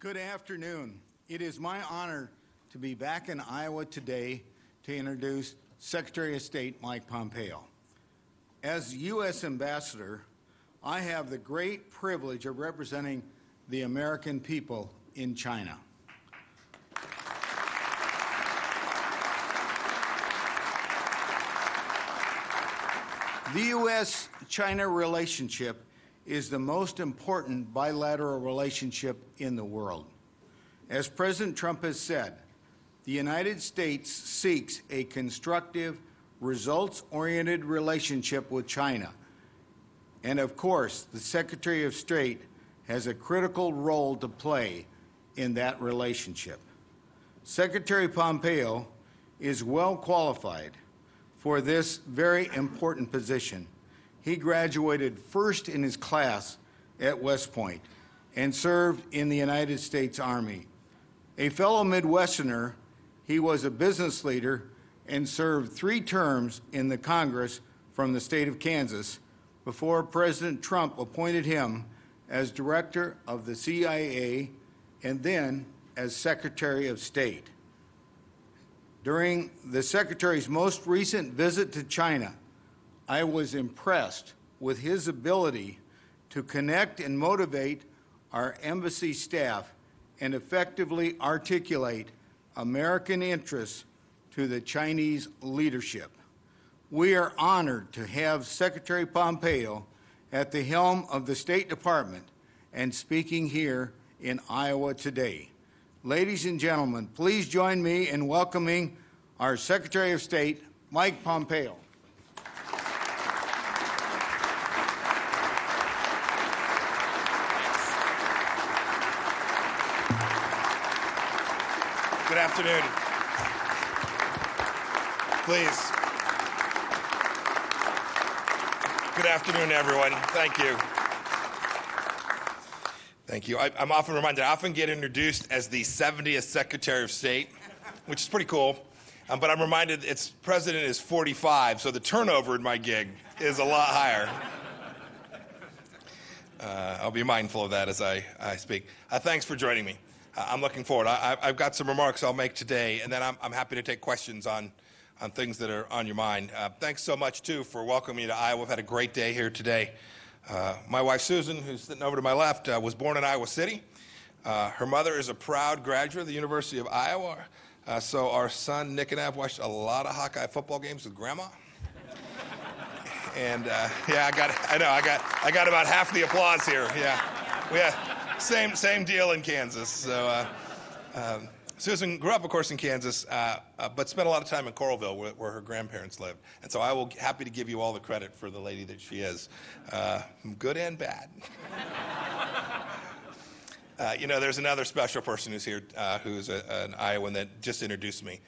Good afternoon. It is my honor to be back in Iowa today to introduce Secretary of State Mike Pompeo. As U.S. Ambassador, I have the great privilege of representing the American people in China. The U.S.-China relationship is the most important bilateral relationship in the world. As President Trump has said, the United States seeks a constructive, results-oriented relationship with China. And of course, the Secretary of State has a critical role to play in that relationship. Secretary Pompeo is well qualified for this very important position. He graduated first in his class at West Point and served in the United States Army. A fellow Midwesterner, he was a business leader and served 3 terms in the Congress from the state of Kansas before President Trump appointed him as director of the CIA and then as Secretary of State. During the Secretary's most recent visit to China, I was impressed with his ability to connect and motivate our embassy staff and effectively articulate American interests to the Chinese leadership. We are honored to have Secretary Pompeo at the helm of the State Department and speaking here in Iowa today. Ladies and gentlemen, please join me in welcoming our Secretary of State, Mike Pompeo. Good afternoon. Please. Good afternoon, everyone. Thank you. Thank you. I'm often reminded, I often get introduced as the 70th Secretary of State, which is pretty cool. But I'm reminded President is 45, so the turnover in my gig is a lot higher. I'll be mindful of that as I speak. Thanks for joining me. I'm looking forward. I've got some remarks I'll make today, and then I'm happy to take questions on things that are on your mind. Thanks so much, too, for welcoming me to Iowa. I've had a great day here today. My wife, Susan, who's sitting over to my left, was born in Iowa City. Her mother is a proud graduate of the University of Iowa. So our son, Nick, and I have watched a lot of Hawkeye football games with Grandma. And, yeah, I got about half the applause here. Yeah. Same deal in Kansas. So Susan grew up, of course, in Kansas, but spent a lot of time in Coralville, where her grandparents lived. And so I will happy to give you all the credit for the lady that she is, good and bad. There's another special person who's here, who's an Iowan that just introduced me,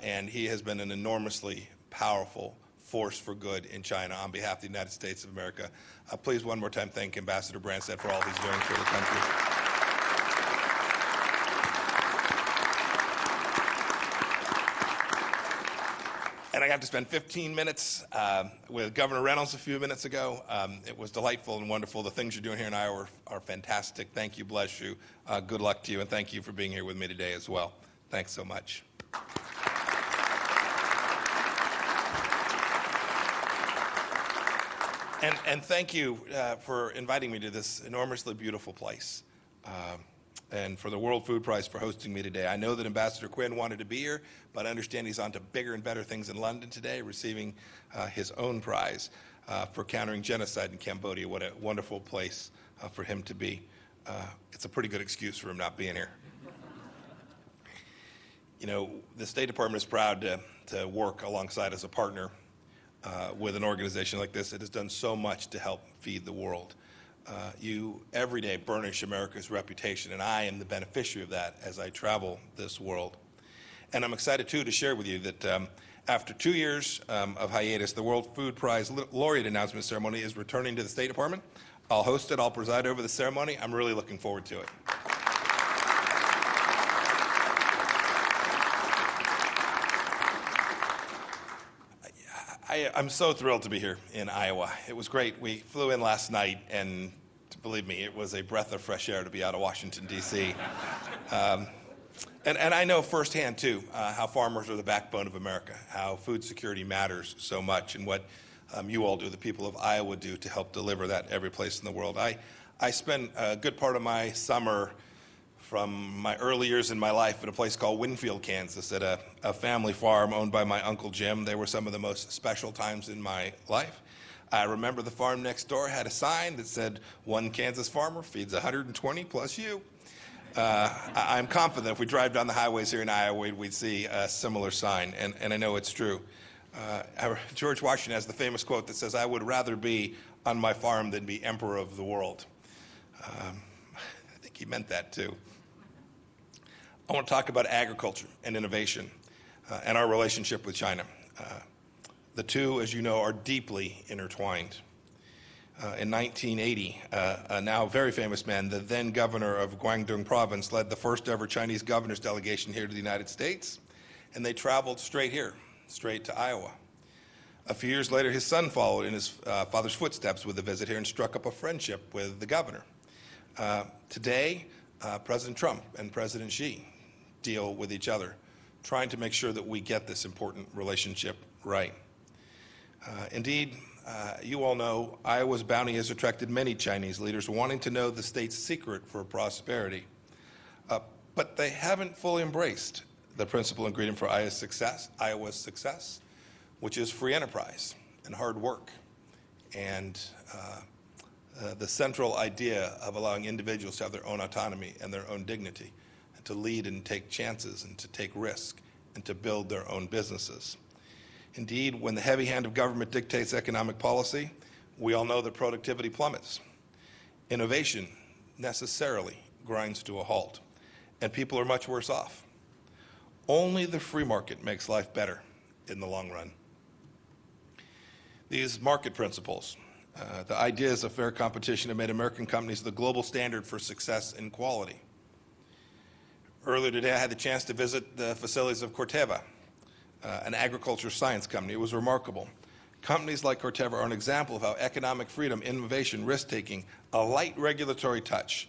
and he has been an enormously powerful force for good in China on behalf of the United States of America. Please, one more time, thank Ambassador Branstad for all he's doing for the country. And I got to spend 15 minutes with Governor Reynolds a few minutes ago. It was delightful and wonderful. The things you're doing here in Iowa are fantastic. Thank you, bless you. Good luck to you, and thank you for being here with me today as well. Thanks so much. And thank you for inviting me to this enormously beautiful place, and for the World Food Prize for hosting me today. I know that Ambassador Quinn wanted to be here, but I understand he's on to bigger and better things in London today, receiving his own prize for countering genocide in Cambodia. What a wonderful place for him to be. It's a pretty good excuse for him not being here. The State Department is proud to work alongside as a partner with an organization like this that has done so much to help feed the world. You every day burnish America's reputation, and I am the beneficiary of that as I travel this world. And I'm excited, too, to share with you that after 2 years of hiatus, the World Food Prize Laureate announcement ceremony is returning to the State Department. I'll host it. I'll preside over the ceremony. I'm really looking forward to it. I'm so thrilled to be here in Iowa. It was great. We flew in last night, and believe me, it was a breath of fresh air to be out of Washington, D.C. And I know firsthand, too, how farmers are the backbone of America, how food security matters so much, and what you all do, the people of Iowa do, to help deliver that every place in the world. I spent a good part of my summer from my early years in my life at a place called Winfield, Kansas, at a family farm owned by my Uncle Jim. They were some of the most special times in my life. I remember the farm next door had a sign that said, "One Kansas farmer feeds 120 plus you." I'm confident if we drive down the highways here in Iowa, we'd see a similar sign, and I know it's true. George Washington has the famous quote that says, "I would rather be on my farm than be emperor of the world." I think he meant that, too. I want to talk about agriculture and innovation and our relationship with China. The two, as you know, are deeply intertwined. In 1980, a now very famous man, the then governor of Guangdong province, led the first ever Chinese governor's delegation here to the United States, and they traveled straight here, straight to Iowa. A few years later, his son followed in his father's footsteps with a visit here and struck up a friendship with the governor. Today, President Trump and President Xi deal with each other, trying to make sure that we get this important relationship right. Indeed, you all know Iowa's bounty has attracted many Chinese leaders wanting to know the state's secret for prosperity. But they haven't fully embraced the principal ingredient for Iowa's success, which is free enterprise and hard work, and the central idea of allowing individuals to have their own autonomy and their own dignity, and to lead and take chances and to take risk and to build their own businesses. Indeed, when the heavy hand of government dictates economic policy, we all know that productivity plummets. Innovation necessarily grinds to a halt, and people are much worse off. Only the free market makes life better in the long run. These market principles, the ideas of fair competition, have made American companies the global standard for success and quality. Earlier today, I had the chance to visit the facilities of Corteva, an agriculture science company. It was remarkable. Companies like Corteva are an example of how economic freedom, innovation, risk-taking, a light regulatory touch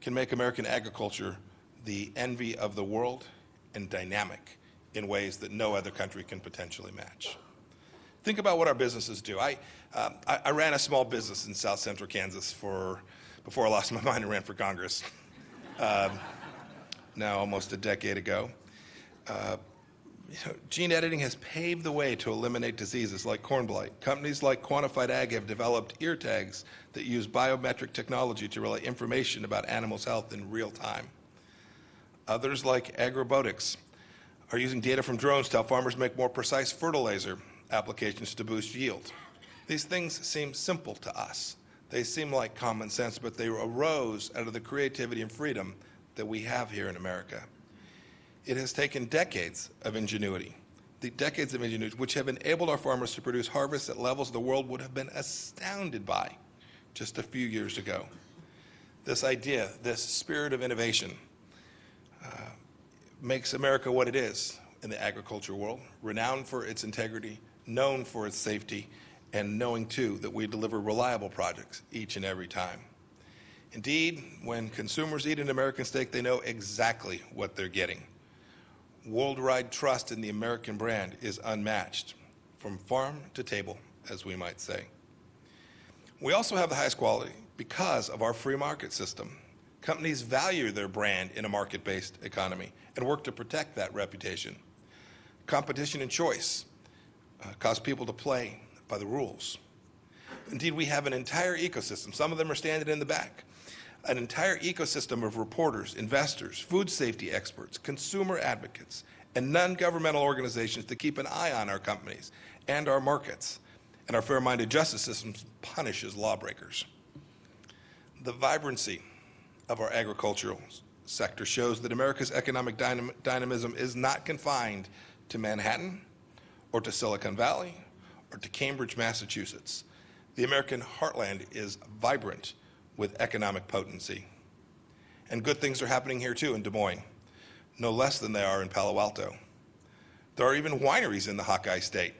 can make American agriculture the envy of the world and dynamic in ways that no other country can potentially match. Think about what our businesses do. I ran a small business in South Central Kansas before I lost my mind and ran for Congress, now almost a decade ago. Gene editing has paved the way to eliminate diseases like corn blight. Companies like Quantified Ag have developed ear tags that use biometric technology to relay information about animals' health in real time. Others, like Agrobotics, are using data from drones to help farmers make more precise fertilizer applications to boost yield. These things seem simple to us. They seem like common sense, but they arose out of the creativity and freedom that we have here in America. It has taken decades of ingenuity, which have enabled our farmers to produce harvests at levels the world would have been astounded by just a few years ago. This idea, this spirit of innovation, makes America what it is in the agriculture world, renowned for its integrity, known for its safety, and knowing, too, that we deliver reliable products each and every time. Indeed, when consumers eat an American steak, they know exactly what they're getting. Worldwide trust in the American brand is unmatched, from farm to table, as we might say. We also have the highest quality because of our free market system. Companies value their brand in a market-based economy and work to protect that reputation. Competition and choice cause people to play by the rules. Indeed, we have an entire ecosystem. Some of them are standing in the back. An entire ecosystem of reporters, investors, food safety experts, consumer advocates, and non-governmental organizations to keep an eye on our companies and our markets. And our fair-minded justice system punishes lawbreakers. The vibrancy of our agricultural sector shows that America's economic dynamism is not confined to Manhattan or to Silicon Valley or to Cambridge, Massachusetts. The American heartland is vibrant with economic potency. And good things are happening here too in Des Moines, no less than they are in Palo Alto. There are even wineries in the Hawkeye State,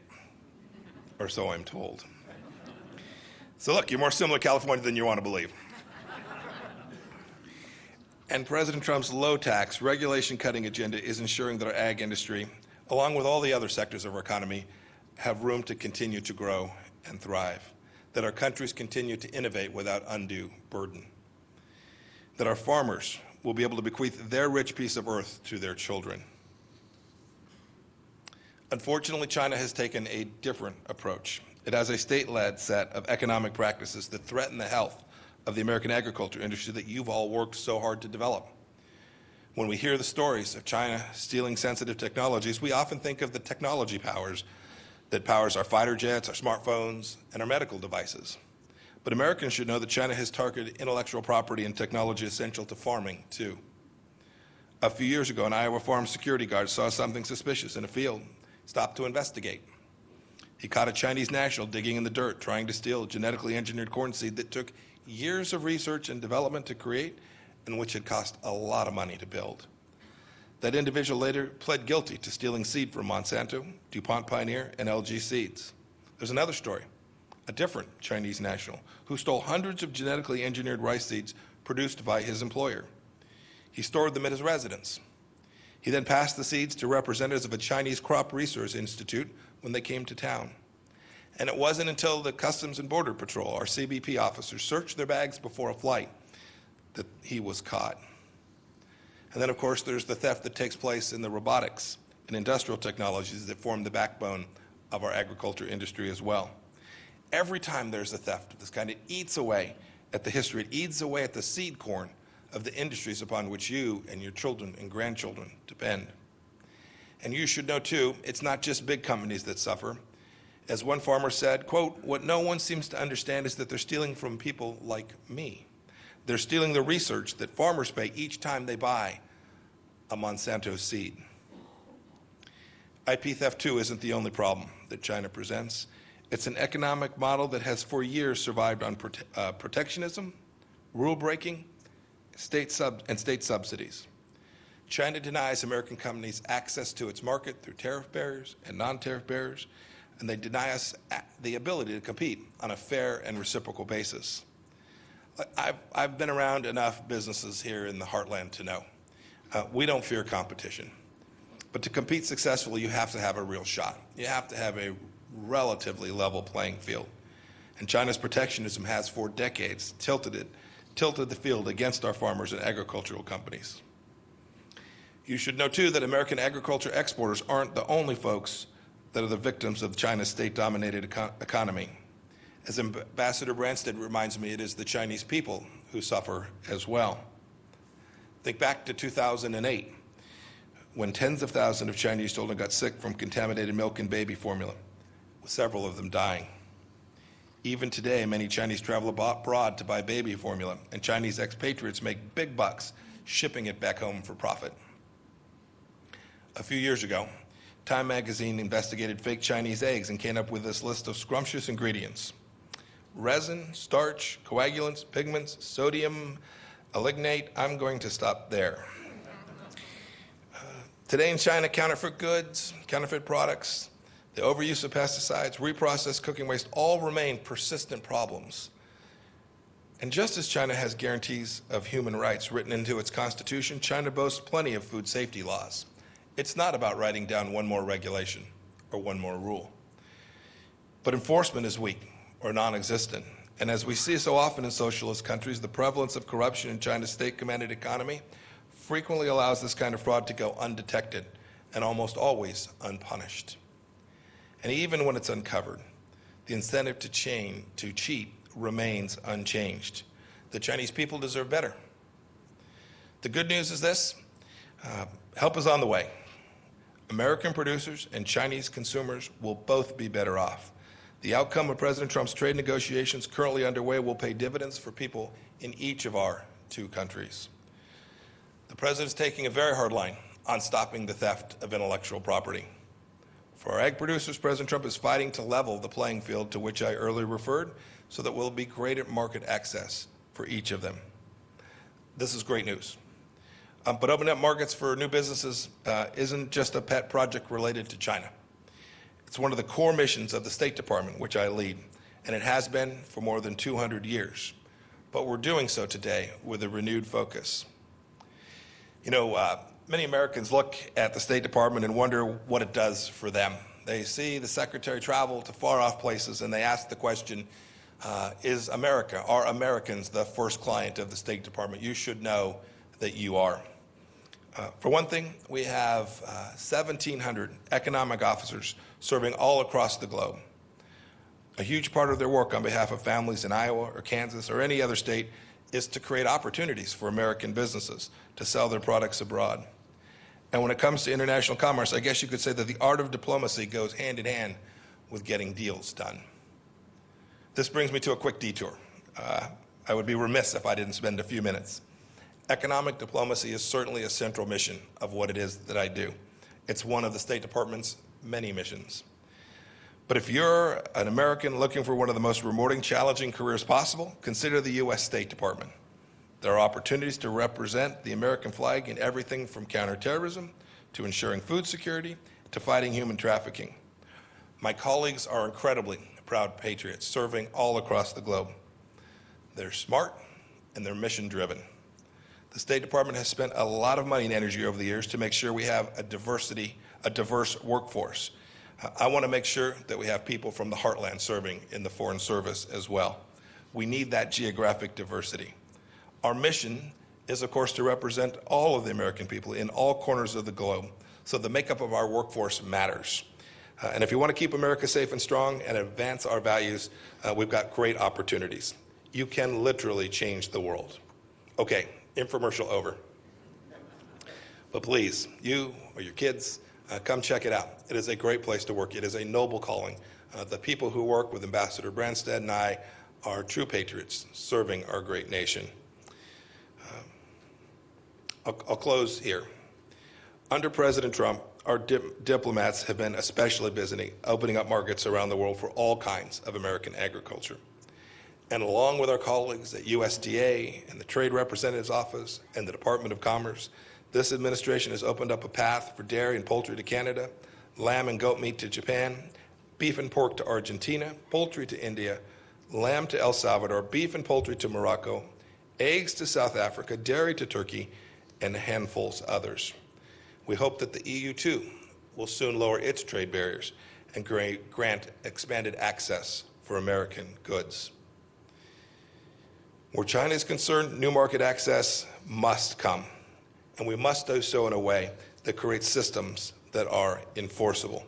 or so I'm told. So look, you're more similar to California than you want to believe. And President Trump's low-tax, regulation-cutting agenda is ensuring that our ag industry, along with all the other sectors of our economy, have room to continue to grow and thrive, that our countries continue to innovate without undue burden, that our farmers will be able to bequeath their rich piece of earth to their children. Unfortunately, China has taken a different approach. It has a state-led set of economic practices that threaten the health of the American agriculture industry that you've all worked so hard to develop. When we hear the stories of China stealing sensitive technologies, we often think of the technology that powers our fighter jets, our smartphones, and our medical devices. But Americans should know that China has targeted intellectual property and technology essential to farming, too. A few years ago, an Iowa farm security guard saw something suspicious in a field, stopped to investigate. He caught a Chinese national digging in the dirt, trying to steal genetically engineered corn seed that took years of research and development to create, and which had cost a lot of money to build. That individual later pled guilty to stealing seed from Monsanto, DuPont Pioneer, and LG Seeds. There's another story, a different Chinese national who stole hundreds of genetically engineered rice seeds produced by his employer. He stored them at his residence. He then passed the seeds to representatives of a Chinese Crop Research Institute when they came to town. And it wasn't until the Customs and Border Patrol, our CBP officers, searched their bags before a flight that he was caught. And then, of course, there's the theft that takes place in the robotics and industrial technologies that form the backbone of our agriculture industry as well. Every time there's a theft of this kind, it eats away at the history, it eats away at the seed corn of the industries upon which you and your children and grandchildren depend. And you should know, too, it's not just big companies that suffer. As one farmer said, quote, "What no one seems to understand is that they're stealing from people like me. They're stealing the research that farmers pay each time they buy a Monsanto seed." IP theft, too, isn't the only problem that China presents. It's an economic model that has for years survived on protectionism, rule breaking, state subsidies. China denies American companies access to its market through tariff barriers and non-tariff barriers, and they deny us the ability to compete on a fair and reciprocal basis. I've been around enough businesses here in the heartland to know we don't fear competition. But to compete successfully, you have to have a real shot. You have to have a relatively level playing field. And China's protectionism has for decades tilted the field against our farmers and agricultural companies. You should know, too, that American agriculture exporters aren't the only folks that are the victims of China's state-dominated economy. As Ambassador Branstad reminds me, it is the Chinese people who suffer as well. Think back to 2008, when tens of thousands of Chinese children got sick from contaminated milk and baby formula, with several of them dying. Even today, many Chinese travel abroad to buy baby formula, and Chinese expatriates make big bucks shipping it back home for profit. A few years ago, Time magazine investigated fake Chinese eggs and came up with this list of scrumptious ingredients: resin, starch, coagulants, pigments, sodium, alignate. I'm going to stop there. Today in China, counterfeit goods, counterfeit products, the overuse of pesticides, reprocessed cooking waste all remain persistent problems. And just as China has guarantees of human rights written into its constitution, China boasts plenty of food safety laws. It's not about writing down one more regulation or one more rule. But enforcement is weak or non-existent. And as we see so often in socialist countries, the prevalence of corruption in China's state-commanded economy frequently allows this kind of fraud to go undetected and almost always unpunished. And even when it's uncovered, the incentive to cheat remains unchanged. The Chinese people deserve better. The good news is this: help is on the way. American producers and Chinese consumers will both be better off. The outcome of President Trump's trade negotiations currently underway will pay dividends for people in each of our two countries. The President is taking a very hard line on stopping the theft of intellectual property. For our ag producers, President Trump is fighting to level the playing field to which I earlier referred, so that we'll be greater market access for each of them. This is great news. But opening up markets for new businesses isn't just a pet project related to China. It's one of the core missions of the State Department, which I lead, and it has been for more than 200 years. But we're doing so today with a renewed focus. You know, many Americans look at the State Department and wonder what it does for them. They see the Secretary travel to far-off places, and they ask the question, are Americans the first client of the State Department? You should know that you are. For one thing, we have 1,700 economic officers serving all across the globe. A huge part of their work on behalf of families in Iowa or Kansas or any other state is to create opportunities for American businesses to sell their products abroad. And when it comes to international commerce, I guess you could say that the art of diplomacy goes hand in hand with getting deals done. This brings me to a quick detour. I would be remiss if I didn't spend a few minutes. Economic diplomacy is certainly a central mission of what it is that I do. It's one of the State Department's many missions. But if you're an American looking for one of the most rewarding, challenging careers possible, consider the U.S. State Department. There are opportunities to represent the American flag in everything from counterterrorism to ensuring food security to fighting human trafficking. My colleagues are incredibly proud patriots serving all across the globe. They're smart and they're mission-driven. The State Department has spent a lot of money and energy over the years to make sure we have a diverse workforce. I want to make sure that we have people from the heartland serving in the Foreign Service as well. We need that geographic diversity. Our mission is, of course, to represent all of the American people in all corners of the globe, so the makeup of our workforce matters. And if you want to keep America safe and strong and advance our values, we've got great opportunities. You can literally change the world. Okay, infomercial over. But please, you or your kids, come check it out. It is a great place to work. It is a noble calling. The people who work with Ambassador Branstad and I are true patriots serving our great nation. I'll close here. Under President Trump, our diplomats have been especially busy opening up markets around the world for all kinds of American agriculture. And along with our colleagues at USDA and the Trade Representative's Office and the Department of Commerce, this administration has opened up a path for dairy and poultry to Canada, lamb and goat meat to Japan, beef and pork to Argentina, poultry to India, lamb to El Salvador, beef and poultry to Morocco, eggs to South Africa, dairy to Turkey, and handfuls others. We hope that the EU, too, will soon lower its trade barriers and grant expanded access for American goods. Where China is concerned, new market access must come, and we must do so in a way that creates systems that are enforceable.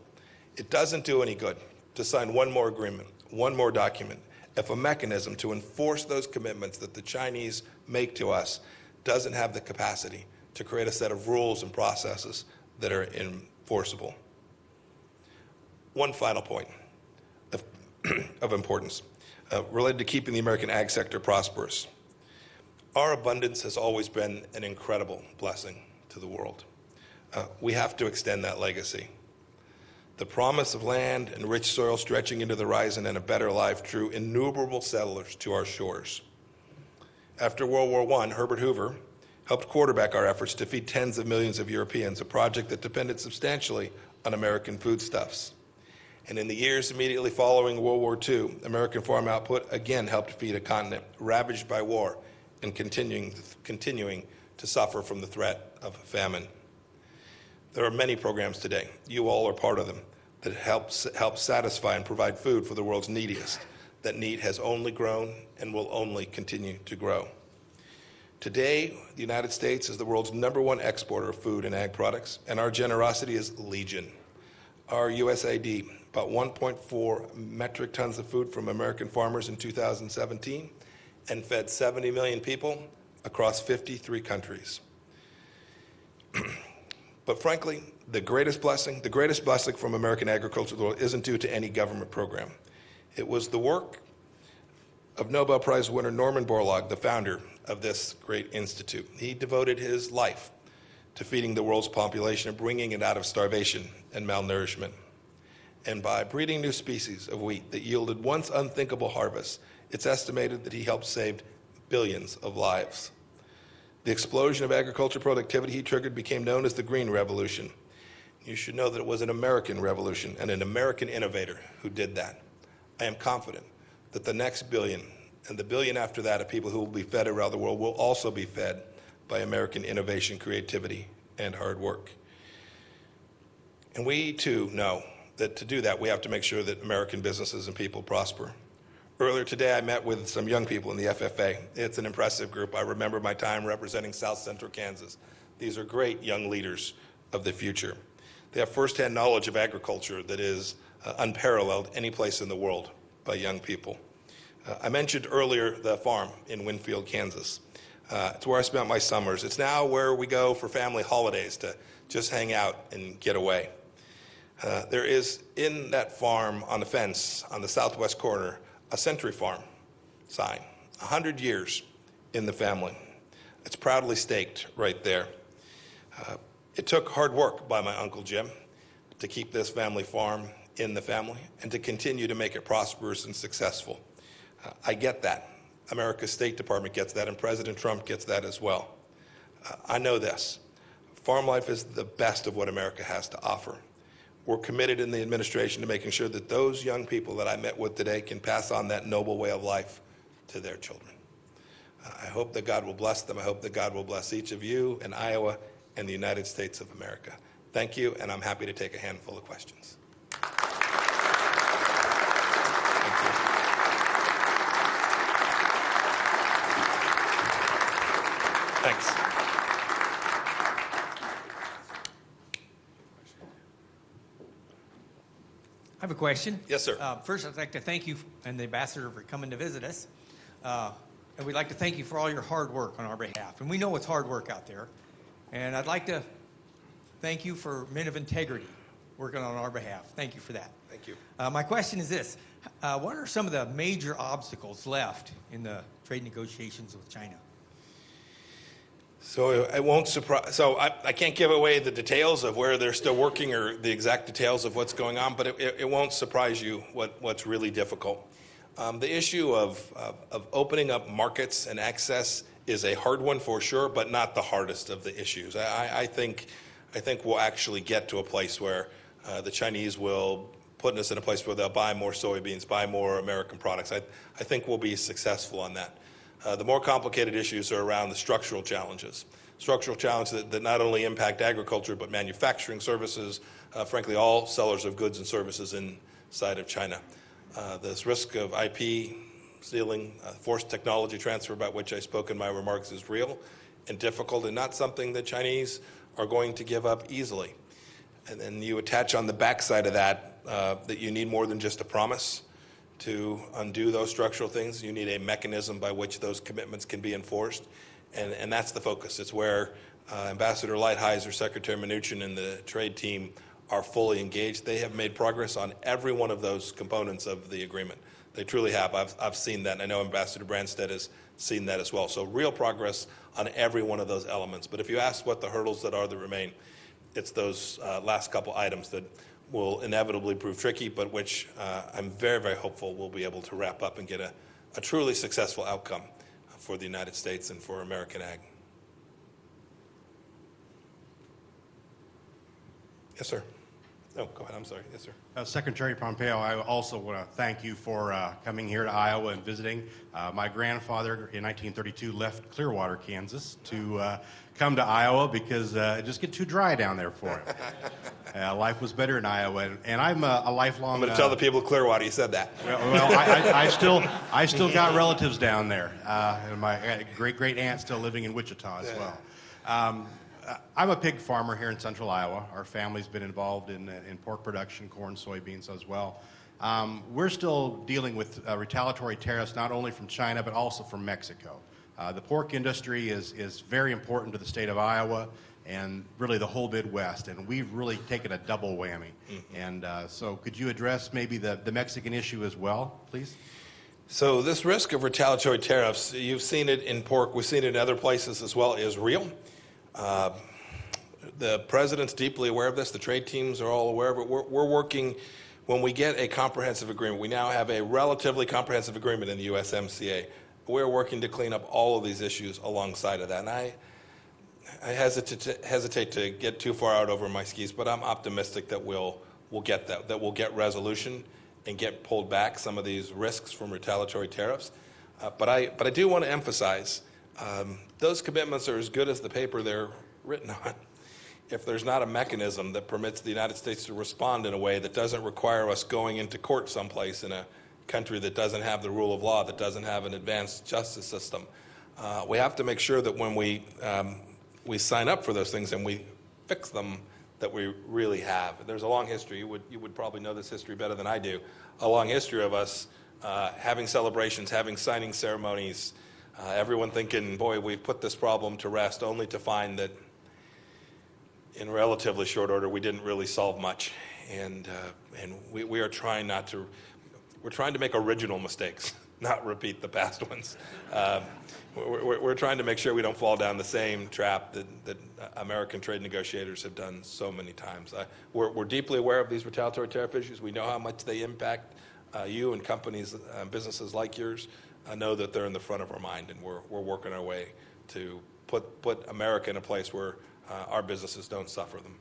It doesn't do any good to sign one more agreement, one more document, if a mechanism to enforce those commitments that the Chinese make to us doesn't have the capacity to create a set of rules and processes that are enforceable. One final point of importance related to keeping the American ag sector prosperous. Our abundance has always been an incredible blessing to the world. We have to extend that legacy. The promise of land and rich soil stretching into the horizon and a better life drew innumerable settlers to our shores. After World War I, Herbert Hoover helped quarterback our efforts to feed tens of millions of Europeans, a project that depended substantially on American foodstuffs. And in the years immediately following World War II, American farm output again helped feed a continent ravaged by war and continuing to suffer from the threat of famine. There are many programs today, you all are part of them, that help satisfy and provide food for the world's neediest. That need has only grown and will only continue to grow. Today, the United States is the world's #1 exporter of food and ag products, and our generosity is legion. Our USAID bought 1.4 metric tons of food from American farmers in 2017 and fed 70 million people across 53 countries. But frankly, the greatest blessing from American agriculture to the world isn't due to any government program. It was the work of Nobel Prize winner Norman Borlaug, the founder of this great institute. He devoted his life to feeding the world's population and bringing it out of starvation and malnourishment. And by breeding new species of wheat that yielded once unthinkable harvests, it's estimated that he helped save billions of lives. The explosion of agriculture productivity he triggered became known as the Green Revolution. You should know that it was an American revolution and an American innovator who did that. I am confident that the next billion and the billion after that of people who will be fed around the world will also be fed by American innovation, creativity, and hard work. And we, too, know that to do that, we have to make sure that American businesses and people prosper. Earlier today, I met with some young people in the FFA. It's an impressive group. I remember my time representing South Central Kansas. These are great young leaders of the future. They have firsthand knowledge of agriculture that is unparalleled any place in the world by young people. I mentioned earlier the farm in Winfield, Kansas. It's where I spent my summers. It's now where we go for family holidays to just hang out and get away. There is in that farm on the fence on the southwest corner a Century Farm sign, 100 years in the family. It's proudly staked right there. It took hard work by my Uncle Jim to keep this family farm in the family and to continue to make it prosperous and successful. I get that. America's State Department gets that, and President Trump gets that as well. I know this. Farm life is the best of what America has to offer. We're committed in the administration to making sure that those young people that I met with today can pass on that noble way of life to their children. I hope that God will bless them. I hope that God will bless each of you in Iowa and the United States of America. Thank you, and I'm happy to take a handful of questions. Thanks. I have a question. Yes, sir. First, I'd like to thank you and the ambassador for coming to visit us. And we'd like to thank you for all your hard work on our behalf. And we know it's hard work out there. And I'd like to thank you for men of integrity working on our behalf. Thank you for that. Thank you. My question is this. What are some of the major obstacles left in the trade negotiations with China? So it won't surprise. So I can't give away the details of where they're still working or the exact details of what's going on, but it won't surprise you what's really difficult. The issue of opening up markets and access is a hard one for sure, but not the hardest of the issues. I think we'll actually get to a place where the Chinese will put us in a place where they'll buy more soybeans, buy more American products. I think we'll be successful on that. The more complicated issues are around the structural challenges. Structural challenges that not only impact agriculture, but manufacturing services, frankly, all sellers of goods and services inside of China. This risk of IP stealing, forced technology transfer about which I spoke in my remarks is real and difficult and not something the Chinese are going to give up easily. And then you attach on the backside of that that you need more than just a promise to undo those structural things. You need a mechanism by which those commitments can be enforced, and that's the focus. It's where Ambassador Lighthizer, Secretary Mnuchin, and the trade team are fully engaged. They have made progress on every one of those components of the agreement. They truly have. I've seen that, and I know Ambassador Branstad has seen that as well. So real progress on every one of those elements. But if you ask what the hurdles that remain, it's those last couple items that will inevitably prove tricky, but which I'm very, very hopeful we'll be able to wrap up and get a truly successful outcome for the United States and for American ag. Yes, sir. Oh, go ahead. I'm sorry. Yes, sir. Secretary Pompeo, I also want to thank you for coming here to Iowa and visiting. My grandfather in 1932 left Clearwater, Kansas to come to Iowa because it just get too dry down there for him. Life was better in Iowa, and I'm a lifelong... I'm going to tell the people of Clearwater you said that. Well, I still got relatives down there, and my great-great-aunt still living in Wichita as well. I'm a pig farmer here in central Iowa. Our family's been involved in pork production, corn, soybeans as well. We're still dealing with retaliatory tariffs not only from China but also from Mexico. The pork industry is very important to the state of Iowa and really the whole Midwest, and we've really taken a double whammy. And so could you address maybe the Mexican issue as well, please? So this risk of retaliatory tariffs, you've seen it in pork, we've seen it in other places as well, is real. The president's deeply aware of this. The trade teams are all aware of it. We're working, when we get a comprehensive agreement, we now have a relatively comprehensive agreement in the USMCA. We're working to clean up all of these issues alongside of that. And I hesitate to get too far out over my skis, but I'm optimistic that we'll get that we'll get resolution and get pulled back some of these risks from retaliatory tariffs. But I do want to emphasize those commitments are as good as the paper they're written on. If there's not a mechanism that permits the United States to respond in a way that doesn't require us going into court someplace in a country that doesn't have the rule of law, that doesn't have an advanced justice system, we have to make sure that when we sign up for those things and we fix them, that we really have. There's a long history. You would probably know this history better than I do. A long history of us having celebrations, having signing ceremonies, everyone thinking, boy, we've put this problem to rest, only to find that in relatively short order we didn't really solve much. And we are trying not to, we're trying to make original mistakes, not repeat the past ones. We're trying to make sure we don't fall down the same trap that American trade negotiators have done so many times. We're deeply aware of these retaliatory tariff issues. We know how much they impact you and companies, businesses like yours. I know that they're in the front of our mind, and we're working our way to put America in a place where our businesses don't suffer them.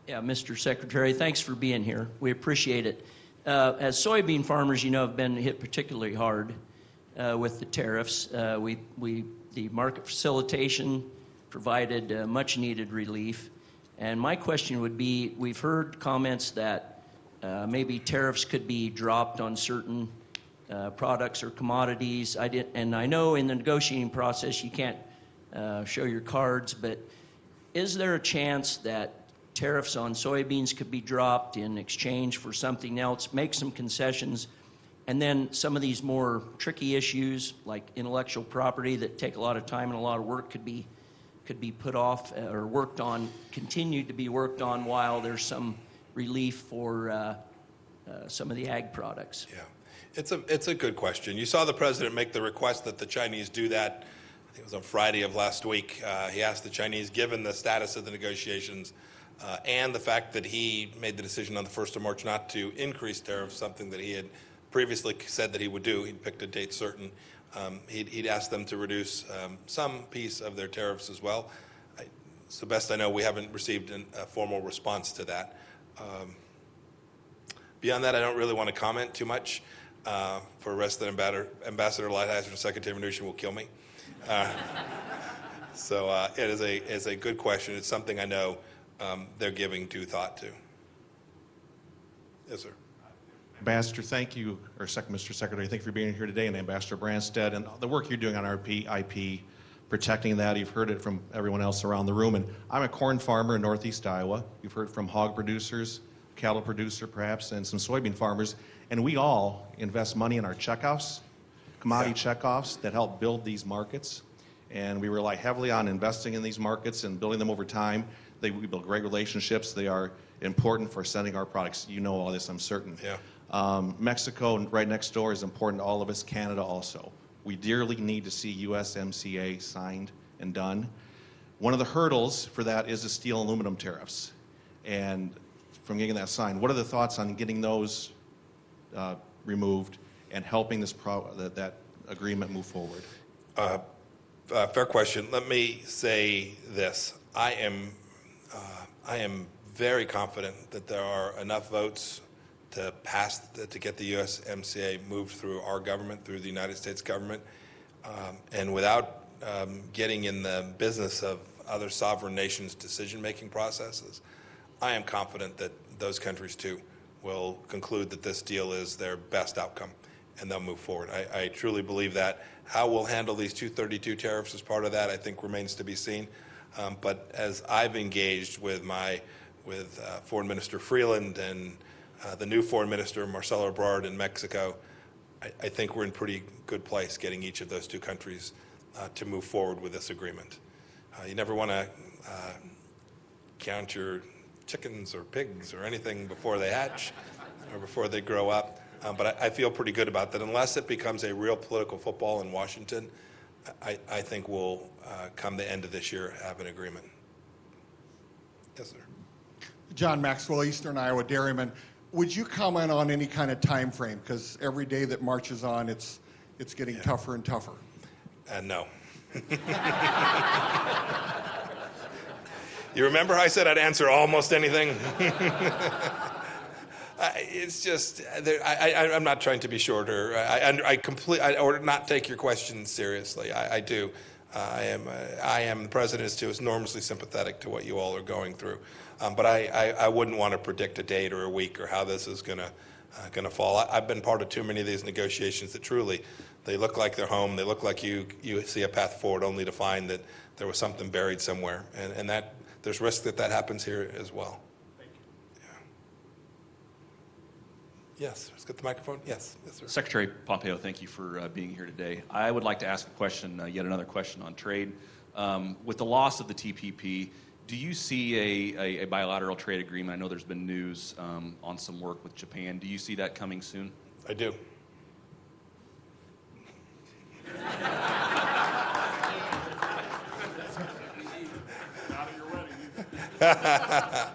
Yeah, Mr. Secretary, thanks for being here. We appreciate it. As soybean farmers, you know, have been hit particularly hard with the tariffs. The market facilitation provided much-needed relief. And my question would be, we've heard comments that maybe tariffs could be dropped on certain products or commodities. And I know in the negotiating process you can't show your cards, but is there a chance that tariffs on soybeans could be dropped in exchange for something else, make some concessions, and then some of these more tricky issues like intellectual property that take a lot of time and a lot of work could be put off or worked on, continued to be worked on while there's some relief for some of the ag products? Yeah, it's a good question. You saw the president make the request that the Chinese do that. I think it was on Friday of last week. He asked the Chinese, given the status of the negotiations and the fact that he made the decision on the 1st of March not to increase tariffs, something that he had previously said that he would do. He'd picked a date certain. He'd asked them to reduce some piece of their tariffs as well. So best I know, we haven't received a formal response to that. Beyond that, I don't really want to comment too much. For arrest that Ambassador Lighthizer and Secretary Mnuchin will kill me. So it is a good question. It's something I know they're giving due thought to. Yes, sir. Ambassador, thank you, or Mr. Secretary, thank you for being here today, and Ambassador Branstad, and the work you're doing on our IP, protecting that. You've heard it from everyone else around the room, and I'm a corn farmer in northeast Iowa. You've heard from hog producers, cattle producer perhaps, and some soybean farmers, and we all invest money in our checkoffs, commodity checkoffs that help build these markets, and we rely heavily on investing in these markets and building them over time. We build great relationships. They are important for sending our products. You know all this, I'm certain. Yeah. Mexico, right next door, is important to all of us. Canada also. We dearly need to see USMCA signed and done. One of the hurdles for that is the steel and aluminum tariffs. And from getting that signed, what are the thoughts on getting those removed and helping that agreement move forward? Fair question. Let me say this. I am very confident that there are enough votes to pass, to get the USMCA moved through our government, through the United States government, and without getting in the business of other sovereign nations' decision-making processes, I am confident that those countries too will conclude that this deal is their best outcome, and they'll move forward. I truly believe that. How we'll handle these 232 tariffs as part of that, I think, remains to be seen. But as I've engaged with Foreign Minister Freeland and the new Foreign Minister, Marcelo Ebrard, in Mexico, I think we're in pretty good place getting each of those two countries to move forward with this agreement. You never want to count your chickens or pigs or anything before they hatch or before they grow up. But I feel pretty good about that. Unless it becomes a real political football in Washington, I think we'll, come the end of this year, have an agreement. Yes, sir. John Maxwell, Eastern Iowa Dairyman. Would you comment on any kind of time frame? Because every day that marches on, it's getting tougher and tougher. No. You remember I said I'd answer almost anything? It's just, I'm not trying to be shorter. Or not take your question seriously. I do. I am, the president is too, enormously sympathetic to what you all are going through. But I wouldn't want to predict a date or a week or how this is going to fall. I've been part of too many of these negotiations that truly, they look like they're home. They look like you see a path forward, only to find that there was something buried somewhere. And that there's risk that happens here as well. Thank you. Yeah. Yes, let's get the microphone. Yes, sir. Secretary Pompeo, thank you for being here today. I would like to ask a question, yet another question on trade. With the loss of the TPP, do you see a bilateral trade agreement? I know there's been news on some work with Japan. Do you see that coming soon? I do. Yeah.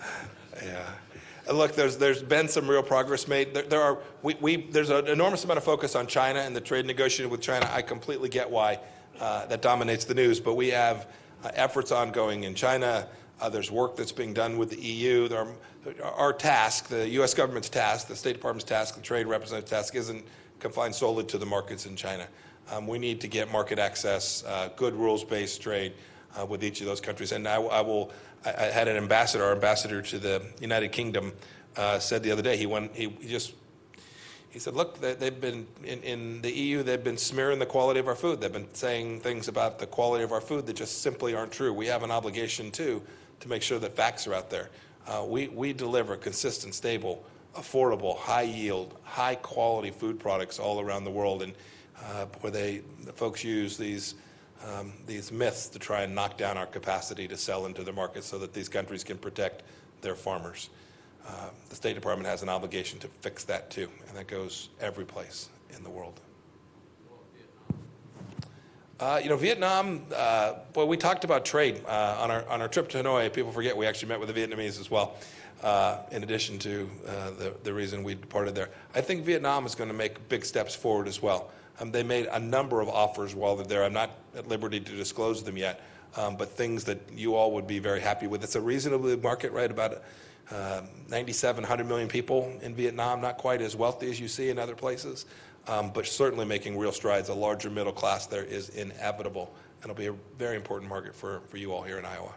Look, there's been some real progress made. There's an enormous amount of focus on China and the trade negotiation with China. I completely get why that dominates the news, but we have efforts ongoing in China. There's work that's being done with the EU. Our task, the U.S. government's task, the State Department's task, the Trade Representative's task isn't confined solely to the markets in China. We need to get market access, good rules-based trade with each of those countries. And I had an ambassador, our ambassador to the United Kingdom, said the other day, he said, look, they've been, in the EU, they've been smearing the quality of our food. They've been saying things about the quality of our food that just simply aren't true. We have an obligation, too, to make sure that facts are out there. We deliver consistent, stable, affordable, high-yield, high-quality food products all around the world, and where the folks use these myths to try and knock down our capacity to sell into the market so that these countries can protect their farmers. The State Department has an obligation to fix that too, and that goes every place in the world. Vietnam, we talked about trade on our trip to Hanoi. People forget we actually met with the Vietnamese as well, in addition to the reason we departed there. I think Vietnam is going to make big steps forward as well. They made a number of offers while they're there. I'm not at liberty to disclose them yet, but things that you all would be very happy with. It's a reasonable market, right? About 97, 100 million people in Vietnam, not quite as wealthy as you see in other places, but certainly making real strides. A larger middle class there is inevitable, and it'll be a very important market for you all here in Iowa.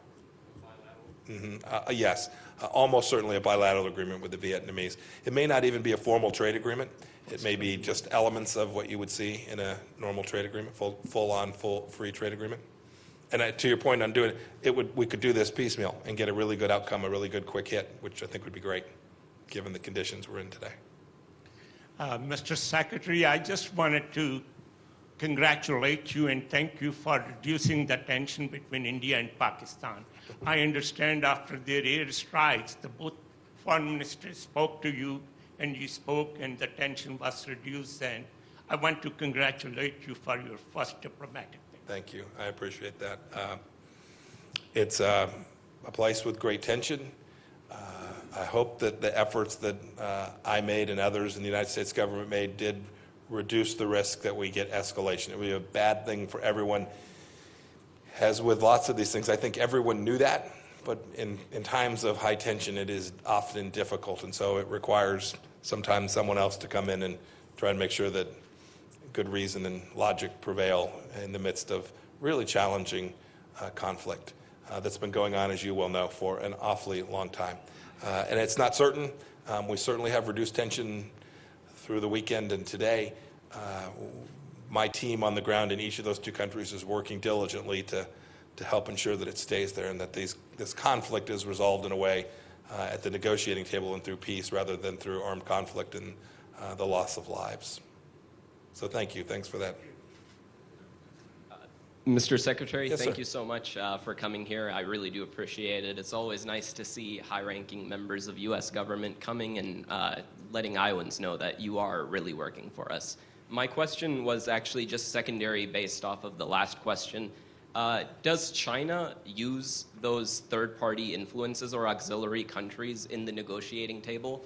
Yes, almost certainly a bilateral agreement with the Vietnamese. It may not even be a formal trade agreement. It may be just elements of what you would see in a normal trade agreement, full-on, free trade agreement. And to your point on doing it, we could do this piecemeal and get a really good outcome, a really good quick hit, which I think would be great, given the conditions we're in today. Mr. Secretary, I just wanted to congratulate you and thank you for reducing the tension between India and Pakistan. I understand after their airstrikes, both foreign ministers spoke to you and you spoke and the tension was reduced, and I want to congratulate you for your first diplomatic. Thank you. I appreciate that. It's a place with great tension. I hope that the efforts that I made and others in the United States government made did reduce the risk that we get escalation. It would be a bad thing for everyone. As with lots of these things, I think everyone knew that, but in times of high tension, it is often difficult, and so it requires sometimes someone else to come in and try and make sure that good reason and logic prevail in the midst of really challenging conflict that's been going on, as you well know, for an awfully long time. And it's not certain. We certainly have reduced tension through the weekend and today. My team on the ground in each of those two countries is working diligently to help ensure that it stays there and that this conflict is resolved in a way at the negotiating table and through peace rather than through armed conflict and the loss of lives. So thank you. Thanks for that. Mr. Secretary, Yes, thank sir. you so much for coming here. I really do appreciate it. It's always nice to see high-ranking members of U.S. government coming and letting Iowans know that you are really working for us. My question was actually just secondary based off of the last question. Does China use those third-party influences or auxiliary countries in the negotiating table?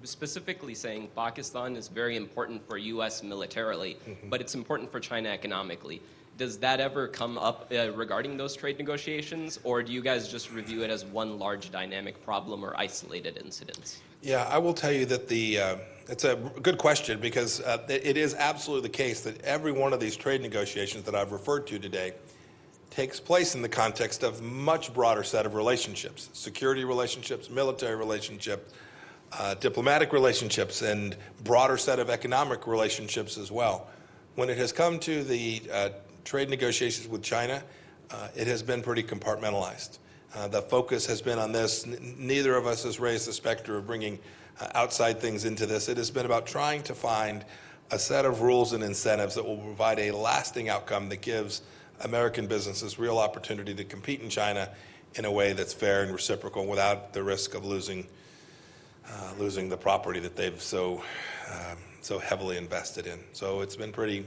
Specifically saying Pakistan is very important for U.S. militarily, but it's important for China economically. Does that ever come up regarding those trade negotiations, or do you guys just review it as one large dynamic problem or isolated incidents? Yeah, I will tell you that it's a good question, because it is absolutely the case that every one of these trade negotiations that I've referred to today takes place in the context of much broader set of relationships: security relationships, military relationships, diplomatic relationships, and broader set of economic relationships as well. When it has come to the trade negotiations with China, it has been pretty compartmentalized. The focus has been on this. Neither of us has raised the specter of bringing outside things into this. It has been about trying to find a set of rules and incentives that will provide a lasting outcome that gives American businesses real opportunity to compete in China in a way that's fair and reciprocal without the risk of losing the property that they've so heavily invested in. So it's been pretty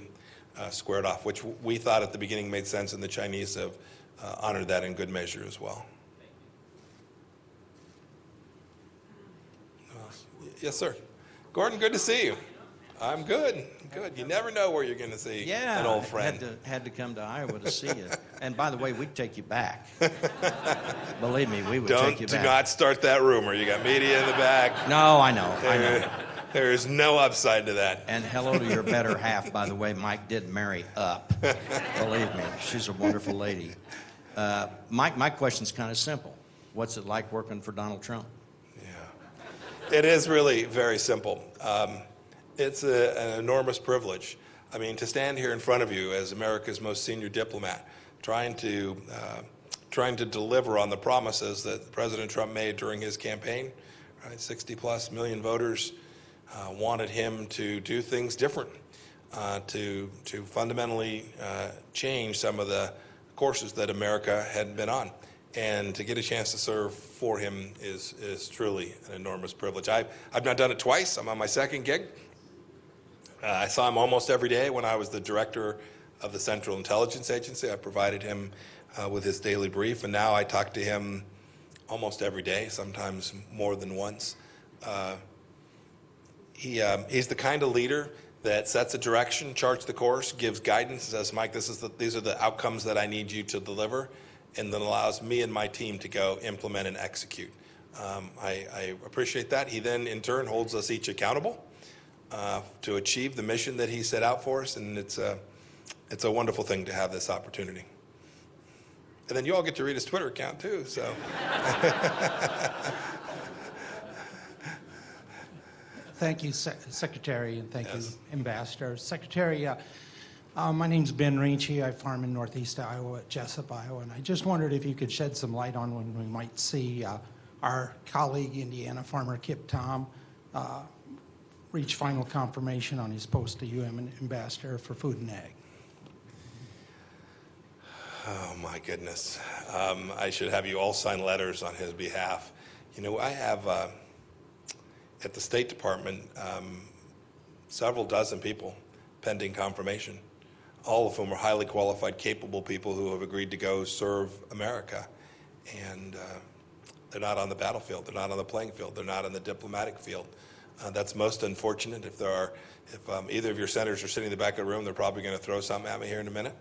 squared off, which we thought at the beginning made sense, and the Chinese have honored that in good measure as well. Yes, sir. Gordon, good to see you. I'm good. Good. You never know where you're going to see an old friend. Had to come to Iowa to see you. And by the way, we'd take you back. Believe me, we would take you back. Do not start that rumor. You got media in the back. No, I know. There is no upside to that. And hello to your better half, by the way. Mike did marry up. Believe me, she's a wonderful lady. Mike, my question's kind of simple. What's it like working for Donald Trump? Yeah. It is really very simple. It's an enormous privilege. I mean, to stand here in front of you as America's most senior diplomat, trying to deliver on the promises that President Trump made during his campaign. Right, 60+ million voters wanted him to do things different, to fundamentally change some of the courses that America had been on. And to get a chance to serve for him is truly an enormous privilege. I've not done it twice. I'm on my second gig. I saw him almost every day when I was the director of the Central Intelligence Agency. I provided him with his daily brief, and now I talk to him almost every day, sometimes more than once. He's the kind of leader that sets a direction, charts the course, gives guidance, says, Mike, these are the outcomes that I need you to deliver, and then allows me and my team to go implement and execute. I appreciate that. He then, in turn, holds us each accountable to achieve the mission that he set out for us, and it's a wonderful thing to have this opportunity. And then you all get to read his Twitter account, too, so. Thank you, Secretary, and thank Yes. you, Ambassador. Secretary, my name's Ben Ricci. I farm in northeast Iowa at Jessup, Iowa, and I just wondered if you could shed some light on when we might see our colleague, Indiana farmer Kip Tom, reach final confirmation on his post to UN Ambassador for Food and Ag. Oh, my goodness. I should have you all sign letters on his behalf. You know, I have, at the State Department, several dozen people pending confirmation, all of whom are highly qualified, capable people who have agreed to go serve America. And they're not on the battlefield. They're not on the playing field. They're not in the diplomatic field. That's most unfortunate. If either of your senators are sitting in the back of the room, they're probably going to throw something at me here in a minute.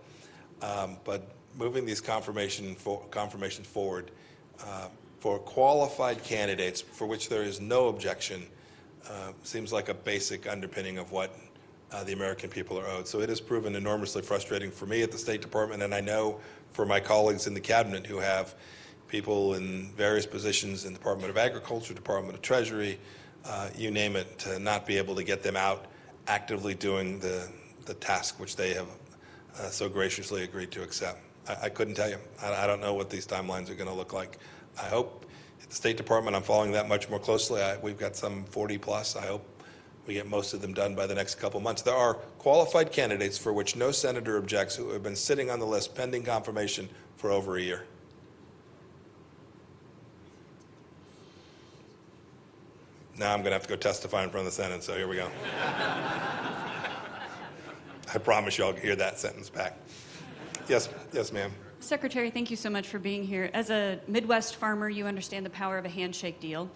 But moving these confirmations forward for qualified candidates for which there is no objection seems like a basic underpinning of what the American people are owed. So it has proven enormously frustrating for me at the State Department, and I know for my colleagues in the cabinet who have people in various positions in the Department of Agriculture, Department of Treasury, you name it, to not be able to get them out actively doing the task which they have so graciously agreed to accept. I couldn't tell you. I don't know what these timelines are going to look like. I hope at the State Department I'm following that much more closely. We've got some 40 plus. I hope we get most of them done by the next couple months. There are qualified candidates for which no senator objects who have been sitting on the list pending confirmation for over a year. Now I'm going to have to go testify in front of the Senate, so here we go. I promise you I'll hear that sentence back. Yes, ma'am. Secretary, thank you so much for being here. As a Midwest farmer, you understand the power of a handshake deal.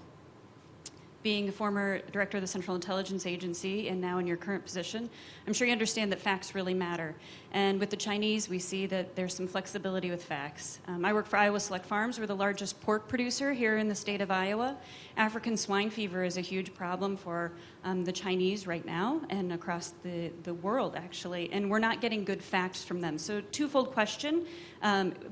being a former director of the Central Intelligence Agency and now in your current position, I'm sure you understand that facts really matter. And with the Chinese, we see that there's some flexibility with facts. I work for Iowa Select Farms. We're the largest pork producer here in the state of Iowa. African swine fever is a huge problem for the Chinese right now and across the world, actually. And we're not getting good facts from them. So twofold question.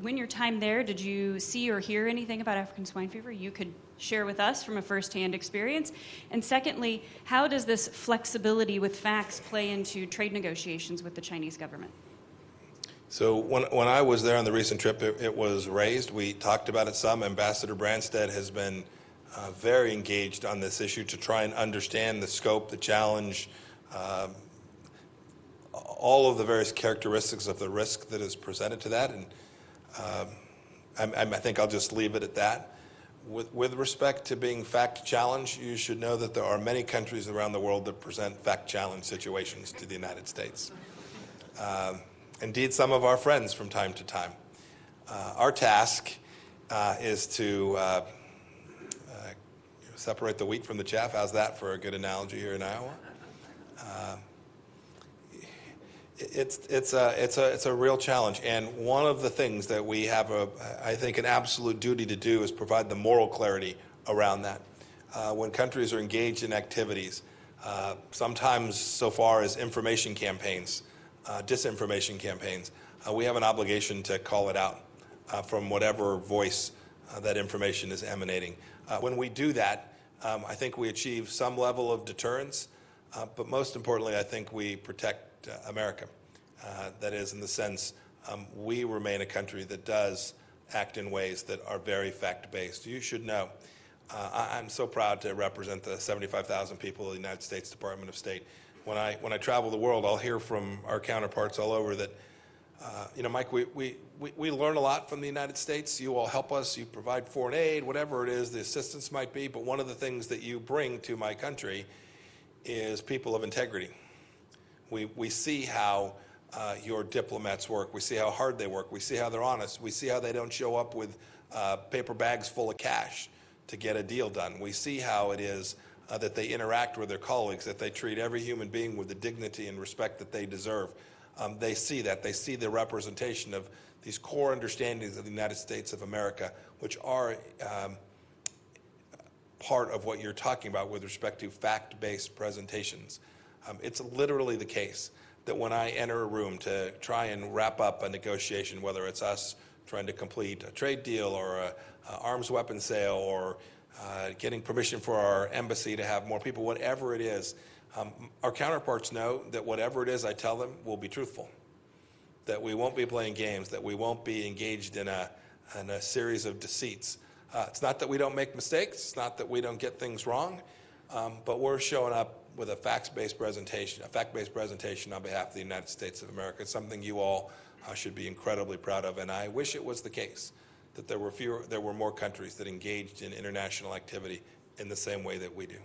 When your time there, did you see or hear anything about African swine fever you could share with us from a firsthand experience? And secondly, how does this flexibility with facts play into trade negotiations with the Chinese government? So when I was there on the recent trip, it was raised. We talked about it some. Ambassador Branstad has been very engaged on this issue to try and understand the scope, the challenge, all of the various characteristics of the risk that is presented to that. And I think I'll just leave it at that. With respect to being fact-challenged, you should know that there are many countries around the world that present fact-challenge situations to the United States. Indeed, some of our friends from time to time. Our task is to separate the wheat from the chaff. How's that for a good analogy here in Iowa? It's a real challenge, and one of the things that we have I think an absolute duty to do is provide the moral clarity around that. When countries are engaged in activities, sometimes so far as information campaigns, disinformation campaigns, we have an obligation to call it out from whatever voice that information is emanating. When we do that, I think we achieve some level of deterrence, but most importantly, I think we protect America. That is, in the sense, we remain a country that does act in ways that are very fact-based. You should know, I'm so proud to represent the 75,000 people of the United States Department of State. When I travel the world, I'll hear from our counterparts all over that, Mike, we learn a lot from the United States. You all help us. You provide foreign aid, whatever it is the assistance might be. But one of the things that you bring to my country is people of integrity. We see how your diplomats work. We see how hard they work. We see how they're honest. We see how they don't show up with paper bags full of cash to get a deal done. We see how it is that they interact with their colleagues, that they treat every human being with the dignity and respect that they deserve. They see that. They see the representation of these core understandings of the United States of America, which are part of what you're talking about with respect to fact-based presentations. It's literally the case that when I enter a room to try and wrap up a negotiation, whether it's us trying to complete a trade deal or an arms weapon sale or getting permission for our embassy to have more people, whatever it is, our counterparts know that whatever it is I tell them will be truthful, that we won't be playing games, that we won't be engaged in a series of deceits. It's not that we don't make mistakes, it's not that we don't get things wrong, but we're showing up with a fact-based presentation on behalf of the United States of America. It's something you all should be incredibly proud of, and I wish it was the case that there were more countries that engaged in international activity in the same way that we do.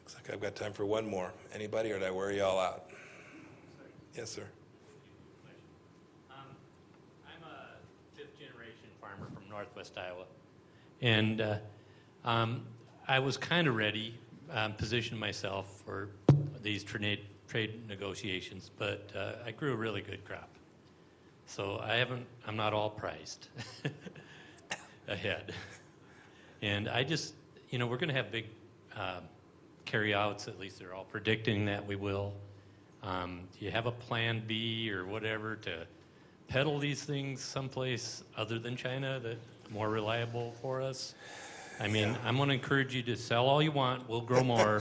Looks like I've got time for one more. Anybody, or did I wear you all out? Yes, sir. I'm a fifth-generation farmer from Northwest Iowa, and I was kind of ready, positioned myself for these trade negotiations, but I grew a really good crop, so I'm not all priced ahead, and I just, we're going to have big carryouts. At least they're all predicting that we will. Do you have a plan B or whatever to peddle these things someplace other than China that's more reliable for us? I mean, I'm going to encourage you to sell all you want. We'll grow more.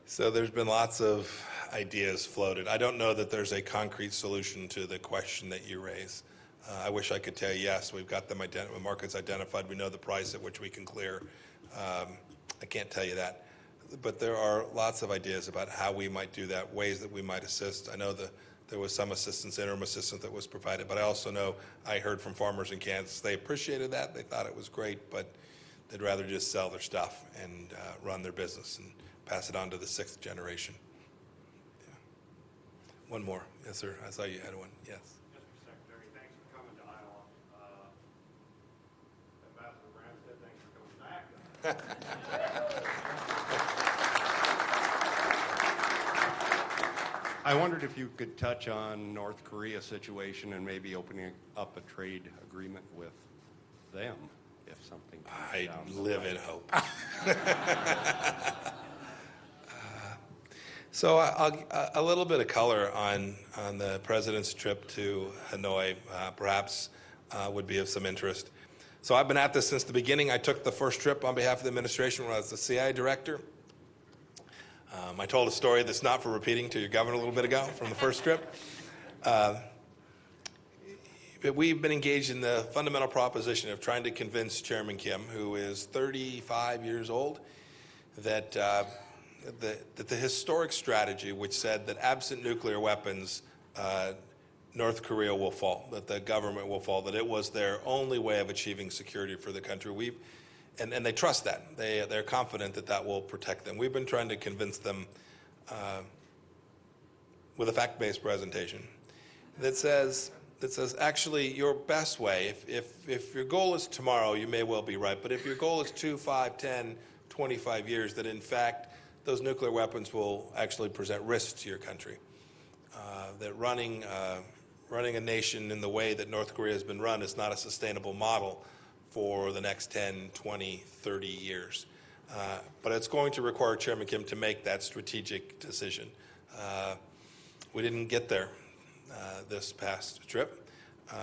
So there's been lots of ideas floated. I don't know that there's a concrete solution to the question that you raise. I wish I could tell you, yes, we've got the markets identified. We know the price at which we can clear. I can't tell you that. But there are lots of ideas about how we might do that, ways that we might assist. I know there was some assistance, interim assistance that was provided, but I also know I heard from farmers in Kansas. They appreciated that. They thought it was great, but they'd rather just sell their stuff and run their business. And pass it on to the 6th generation. Yeah. One more. Yes, sir. I saw you had one. Yes. Mr. Secretary, thanks for coming to Iowa. Ambassador Branstad, thanks for coming back. I wondered if you could touch on North Korea situation and maybe opening up a trade agreement with them if something comes I down the live line. in hope. So a little bit of color on the president's trip to Hanoi perhaps would be of some interest. So I've been at this since the beginning. I took the first trip on behalf of the administration when I was the CIA director. I told a story that's not for repeating to your governor a little bit ago from the first trip. But we've been engaged in the fundamental proposition of trying to convince Chairman Kim, who is 35 years old, that the historic strategy which said that absent nuclear weapons, North Korea will fall, that the government will fall, that it was their only way of achieving security for the country. And they trust that. They're confident that that will protect them. We've been trying to convince them with a fact-based presentation that says actually your best way, if your goal is tomorrow, you may well be right, but if your goal is 2, 5, 10, 25 years, that in fact those nuclear weapons will actually present risks to your country. That running a nation in the way that North Korea has been run is not a sustainable model for the next 10, 20, 30 years. But it's going to require Chairman Kim to make that strategic decision. We didn't get there this past trip,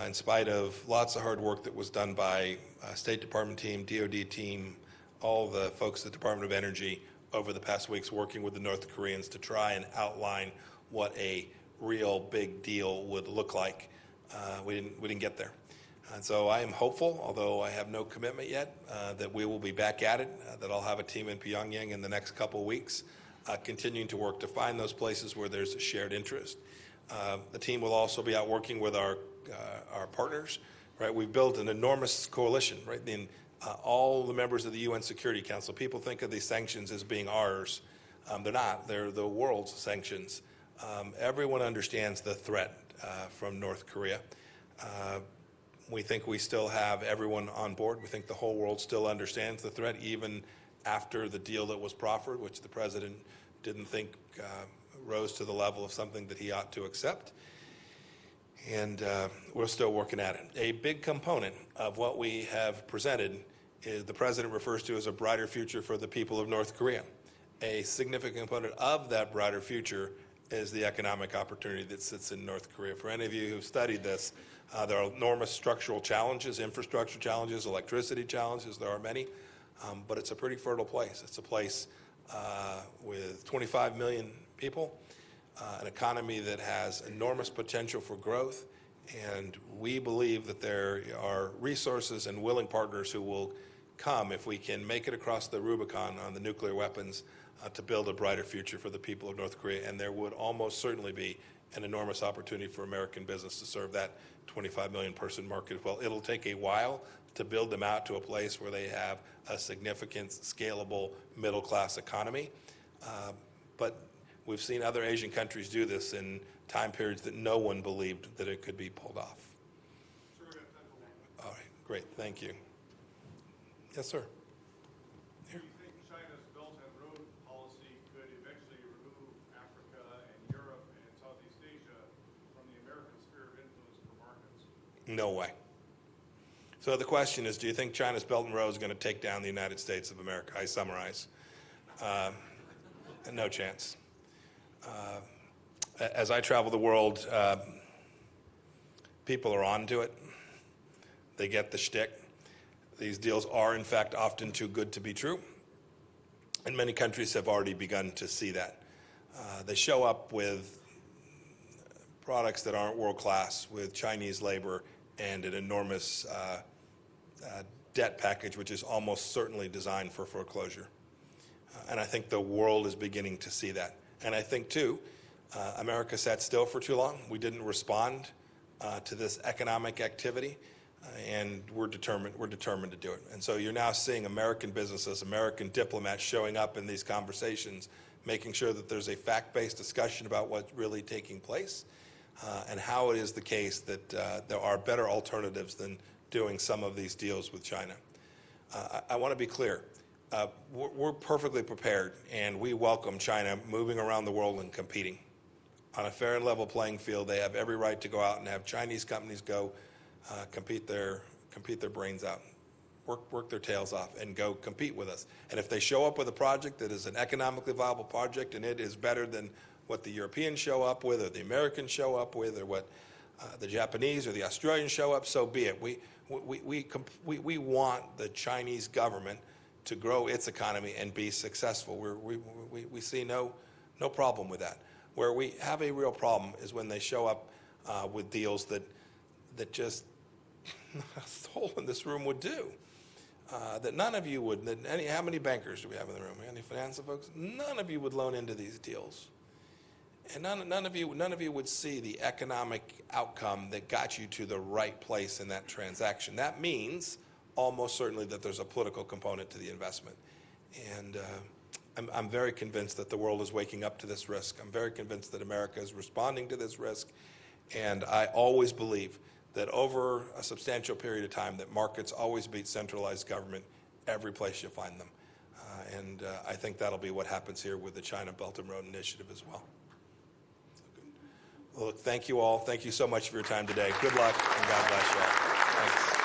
in spite of lots of hard work that was done by State Department team, DOD team, all the folks at the Department of Energy over the past weeks working with the North Koreans to try and outline what a real big deal would look like. We didn't get there. And so I am hopeful, although I have no commitment yet, that we will be back at it, that I'll have a team in Pyongyang in the next couple of weeks, continuing to work to find those places where there's a shared interest. The team will also be out working with our partners. Right, we've built an enormous coalition. Right, all the members of the UN Security Council. People think of these sanctions as being ours. They're not. They're the world's sanctions. Everyone understands the threat from North Korea. We think we still have everyone on board. We think the whole world still understands the threat, even after the deal that was proffered, which the president didn't think rose to the level of something that he ought to accept. And we're still working at it. A big component of what we have presented is the president refers to as a brighter future for the people of North Korea. A significant component of that brighter future is the economic opportunity that sits in North Korea. For any of you who've studied this, there are enormous structural challenges, infrastructure challenges, electricity challenges. There are many, but it's a pretty fertile place. It's a place with 25 million people, an economy that has enormous potential for growth, and we believe that there are resources and willing partners who will come if we can make it across the Rubicon on the nuclear weapons to build a brighter future for the people of North Korea. And there would almost certainly be an enormous opportunity for American business to serve that 25 million person market as well. It'll take a while to build them out to a place where they have a significant, scalable, middle-class economy. But we've seen other Asian countries do this in time periods that no one believed that it could be pulled off. All right, great, thank you. Yes, sir. Do you think China's Belt and Road policy could eventually remove Africa and Europe and Southeast Asia from the American sphere of influence for markets? No way. So the question is, do you think China's Belt and Road is going to take down the United States of America? I summarize. No chance. As I travel the world, people are on to it. They get the shtick. These deals are, in fact, often too good to be true. And many countries have already begun to see that. They show up with products that aren't world-class, with Chinese labor and an enormous debt package, which is almost certainly designed for foreclosure. And I think the world is beginning to see that. And I think, too, America sat still for too long. We didn't respond to this economic activity. and we're determined to do it. And so you're now seeing American businesses, American diplomats showing up in these conversations, making sure that there's a fact-based discussion about what's really taking place, and how it is the case that there are better alternatives than doing some of these deals with China. I want to be clear. We're perfectly prepared, and we welcome China moving around the world and competing. On a fair and level playing field, they have every right to go out and have Chinese companies go compete their brains out, work their tails off, and go compete with us. And if they show up with a project that is an economically viable project and it is better than what the Europeans show up with, or the Americans show up with, or what the Japanese or the Australians show up, so be it. We want the Chinese government to grow its economy and be successful. We see no problem with that. Where we have a real problem is when they show up with deals that just a soul in this room would do. That none of you would. How many bankers do we have in the room? Any financial folks? None of you would loan into these deals, and none of you would see the economic outcome that got you to the right place in that transaction. That means almost certainly that there's a political component to the investment, and I'm very convinced that the world is waking up to this risk. I'm very convinced that America is responding to this risk, and I always believe that over a substantial period of time that markets always beat centralized government every place you find them. And I think that'll be what happens here with the China Belt and Road Initiative as well. Well, look, thank you all. Thank you so much for your time today. Good luck, and God bless you all. Thanks.